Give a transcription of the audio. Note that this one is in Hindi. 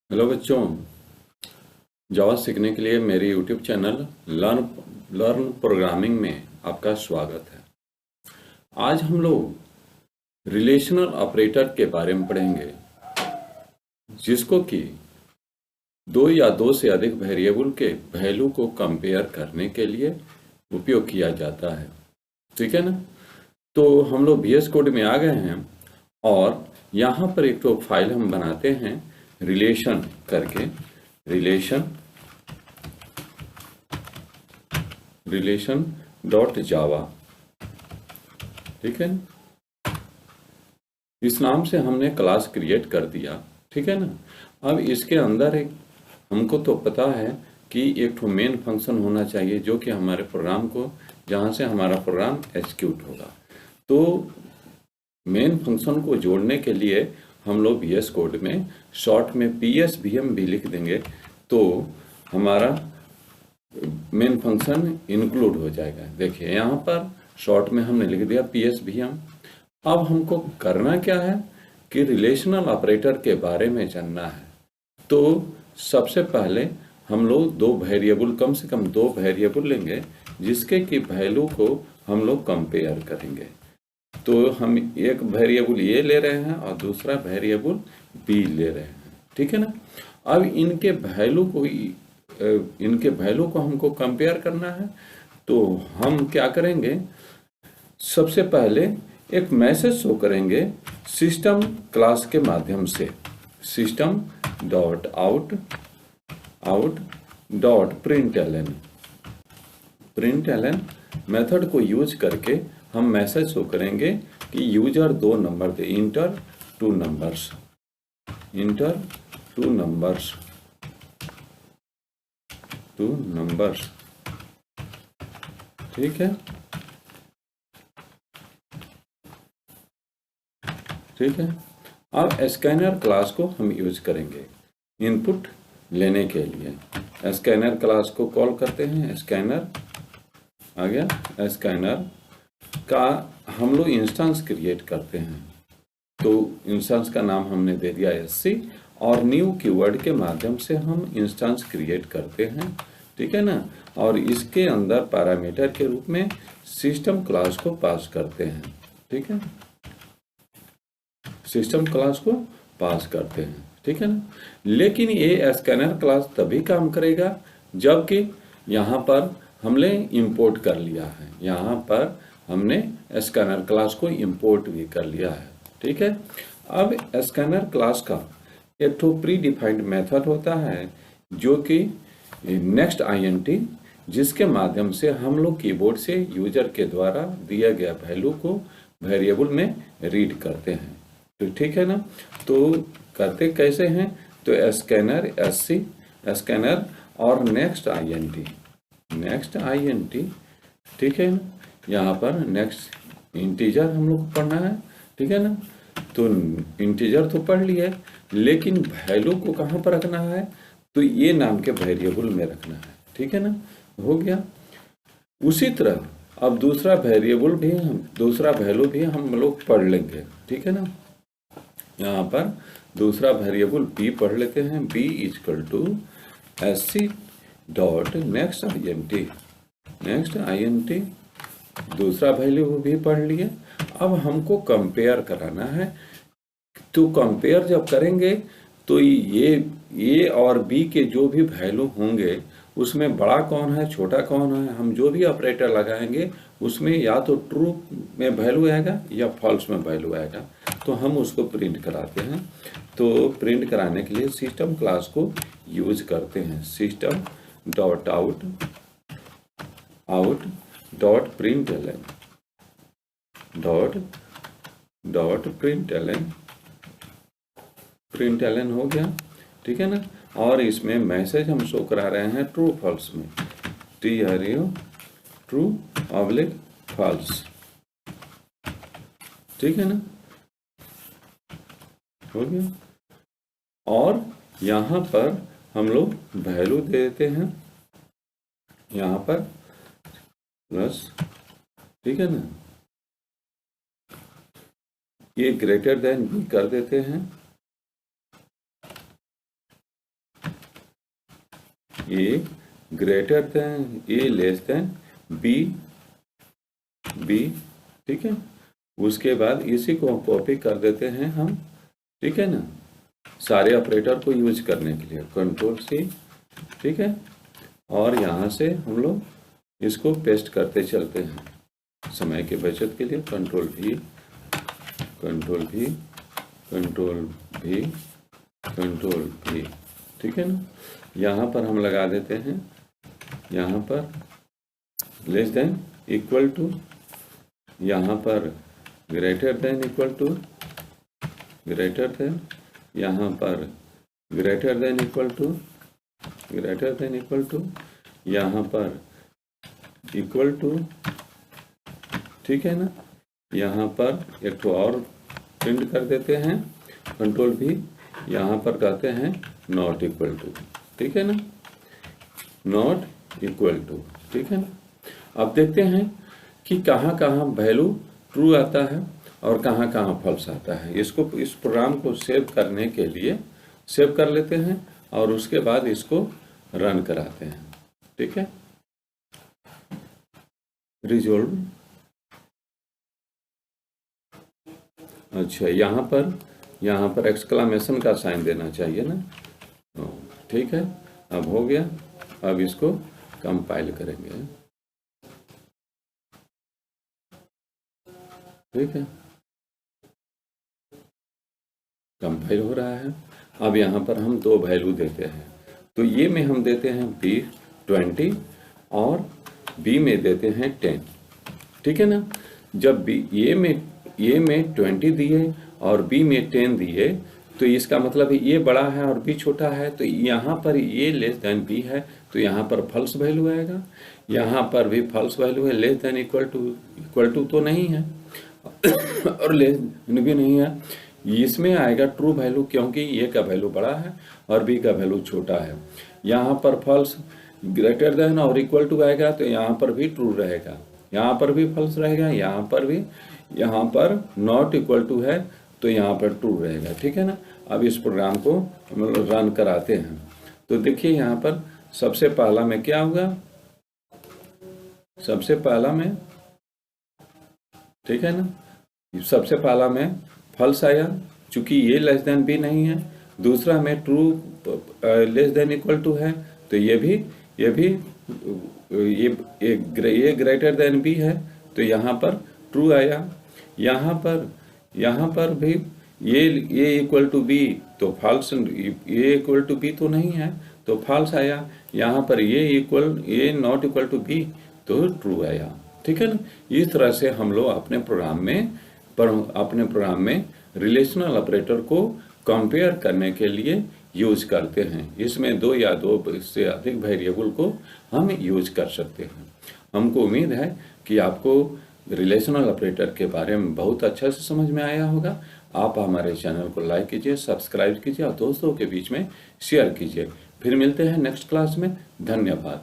हेलो बच्चों, जावा सीखने के लिए मेरे यूट्यूब चैनल लर्न प्रोग्रामिंग में आपका स्वागत है। आज हम लोग रिलेशनल ऑपरेटर के बारे में पढ़ेंगे, जिसको कि दो या दो से अधिक वेरिएबल के वैल्यू को कंपेयर करने के लिए उपयोग किया जाता है। ठीक है ना। तो हम लोग VS कोड में आ गए हैं और यहाँ पर एक तो फाइल हम बनाते हैं रिलेशन करके, रिलेशन डॉट जावा। ठीक है, इस नाम से हमने क्लास क्रिएट कर दिया। ठीक है ना। अब इसके अंदर एक हमको तो पता है कि एक तो मेन फंक्शन होना चाहिए जो कि हमारे प्रोग्राम को, जहाँ से हमारा प्रोग्राम एग्जीक्यूट होगा। तो मेन फंक्शन को जोड़ने के लिए हम लोग VS कोड में शॉर्ट में PSVM भी लिख देंगे, तो हमारा मेन फंक्शन इंक्लूड हो जाएगा। देखिए यहाँ पर शॉर्ट में हमने लिख दिया PSVM। अब हमको करना क्या है कि रिलेशनल ऑपरेटर के बारे में जानना है। तो सबसे पहले हम लोग दो वेरिएबल, कम से कम दो वेरिएबल लेंगे जिसके की वैल्यू को हम लोग कंपेयर करेंगे। तो हम एक वेरिएबल ये ले रहे हैं और दूसरा वेरिएबल बी ले रहे हैं। ठीक है ना। अब इनके वैल्यू को हमको कंपेयर करना है। तो हम क्या करेंगे, सबसे पहले एक मैसेज शो करेंगे सिस्टम क्लास के माध्यम से, system dot out dot println method को यूज करके हम मैसेज शो करेंगे कि यूजर दो नंबर दे, इंटर टू नंबर्स। ठीक है, ठीक है। अब स्कैनर क्लास को हम यूज करेंगे इनपुट लेने के लिए। स्कैनर क्लास को कॉल करते हैं, स्कैनर आ गया। स्कैनर का हम लोग इंस्टेंस क्रिएट करते हैं, तो इंस्टेंस का नाम हमने दे दिया SC और न्यू कीवर्ड के माध्यम से हम इंस्टेंस क्रिएट करते हैं। ठीक है ना। और इसके अंदर पैरामीटर के रूप में सिस्टम क्लास को पास करते हैं। ठीक है, सिस्टम क्लास को पास करते हैं। ठीक है ना। लेकिन ये स्कैनर क्लास तभी काम करेगा जबकि यहाँ पर हमने इंपोर्ट कर लिया है, यहाँ पर हमने स्कैनर क्लास को इंपोर्ट भी कर लिया है। ठीक है। अब स्कैनर क्लास का एक तो प्री डिफाइंड मेथड होता है जो कि नेक्स्ट INT, जिसके माध्यम से हम लोग कीबोर्ड से यूजर के द्वारा दिया गया वैल्यू को वेरिएबल में रीड करते हैं। तो ठीक है ना। तो करते कैसे हैं, तो स्कैनर SC स्कैनर और नेक्स्ट INT। ठीक है ना। यहाँ पर नेक्स्ट इंटीजर हम लोग को पढ़ना है। ठीक है ना। तो इंटीजर तो पढ़ लिया, लेकिन वैल्यू को कहाँ पर रखना है, तो ये नाम के वेरिएबल में रखना है। ठीक है ना, हो गया। उसी तरह अब दूसरा वैल्यू भी हम लोग पढ़ लेंगे। ठीक है ना। यहाँ पर दूसरा वेरिएबल b पढ़ लेते हैं, b equal to SC dot next INT। दूसरा वैल्यू भी पढ़ लिए। अब हमको कंपेयर कराना है। तो कंपेयर जब करेंगे तो ये और बी के जो भी वैल्यू होंगे उसमें बड़ा कौन है छोटा कौन है, हम जो भी ऑपरेटर लगाएंगे उसमें या तो ट्रू में वैल्यू आएगा या फॉल्स में वैल्यू आएगा। तो हम उसको प्रिंट कराते हैं। तो प्रिंट कराने के लिए सिस्टम क्लास को यूज करते हैं, system dot out dot println हो गया। ठीक है ना। और इसमें मैसेज हम शो करा रहे हैं ट्रू फॉल्स में, ट्रू ऑब्लिक फॉल्स। ठीक है ना, हो गया। और यहाँ पर हम लोग वैल्यू दे देते हैं, यहाँ पर प्लस। ठीक है ना, ये ग्रेटर देन भी कर देते हैं। ए ग्रेटर देन ए लेस देन बी बी, ठीक है। उसके बाद इसी को कॉपी कर देते हैं हम, ठीक है ना, सारे ऑपरेटर को यूज करने के लिए कंट्रोल सी, ठीक है। और यहाँ से हम लोग इसको पेस्ट करते चलते हैं समय की बचत के लिए। कंट्रोल भी, कंट्रोल भी, कंट्रोल भी, कंट्रोल भी, ठीक है ना। यहाँ पर हम लगा देते हैं, यहाँ पर लेस देन इक्वल टू, यहाँ पर greater than equal to, greater than, यहाँ पर greater than equal to, greater than equal to, यहाँ पर इक्वल टू, ठीक है ना। यहाँ पर एक तो और प्रिंट कर देते हैं कंट्रोल भी, यहाँ पर कहते हैं नॉट इक्वल टू, ठीक है ना, नॉट इक्वल टू, ठीक है ना। अब देखते हैं कि कहाँ कहाँ वैल्यू ट्रू आता है और कहाँ कहाँ फॉल्स आता है। इसको, इस प्रोग्राम को सेव करने के लिए सेव कर लेते हैं और उसके बाद इसको रन कराते हैं, ठीक है। रिजोल्व, अच्छा यहाँ पर एक्सक्लामेशन का साइन देना चाहिए ना, ठीक है। अब हो गया, अब इसको कंपाइल करेंगे, ठीक है, कंपाइल हो रहा है। अब यहाँ पर हम दो वैल्यू देते हैं, तो ये में हम देते हैं बी 20 और बी में देते हैं 10, ठीक है ना। जब बी ए में 20 दिए और बी में 10 दिए तो इसका मतलब ये बड़ा है और बी छोटा है, तो यहाँ पर ये लेस देन बी है तो यहाँ पर फॉल्स वैल्यू आएगा। यहाँ पर भी फॉल्स वैल्यू है, लेस देन इक्वल टू तो नहीं है और लेस देन भी नहीं है। इसमें आएगा ट्रू वैल्यू, क्योंकि ए का वैल्यू बड़ा है और बी का वैल्यू छोटा है। यहाँ पर फॉल्स, ग्रेटर देन और इक्वल टू आएगा तो यहाँ पर भी ट्रू रहेगा, यहाँ पर भी फॉल्स रहेगा, यहाँ पर भी, यहाँ पर नॉट इक्वल टू है तो यहाँ पर ट्रू रहेगा, ठीक है ना। अब इस प्रोग्राम को हम लोग रन कराते हैं, तो देखिए यहाँ पर सबसे पहला में क्या होगा, सबसे पहला में, ठीक है ना, सबसे पहला में फॉल्स आया चूंकि ये लेस देन बी नहीं है। दूसरा में true less than equal to है तो ये ग्रेटर देन बी है तो यहाँ पर ट्रू आया। यहाँ पर भी ये इक्वल टू बी तो फॉल्स, ये इक्वल टू बी तो नहीं है तो फॉल्स आया। यहाँ पर ये नॉट इक्वल टू बी तो ट्रू आया, ठीक है ना। इस तरह से हम लोग अपने प्रोग्राम में रिलेशनल ऑपरेटर को कंपेयर करने के लिए यूज करते हैं। इसमें दो या दो से अधिक वेरिएबल को हम यूज कर सकते हैं। हमको उम्मीद है कि आपको रिलेशनल ऑपरेटर के बारे में बहुत अच्छा से समझ में आया होगा। आप हमारे चैनल को लाइक कीजिए, सब्सक्राइब कीजिए और दोस्तों के बीच में शेयर कीजिए। फिर मिलते हैं नेक्स्ट क्लास में। धन्यवाद।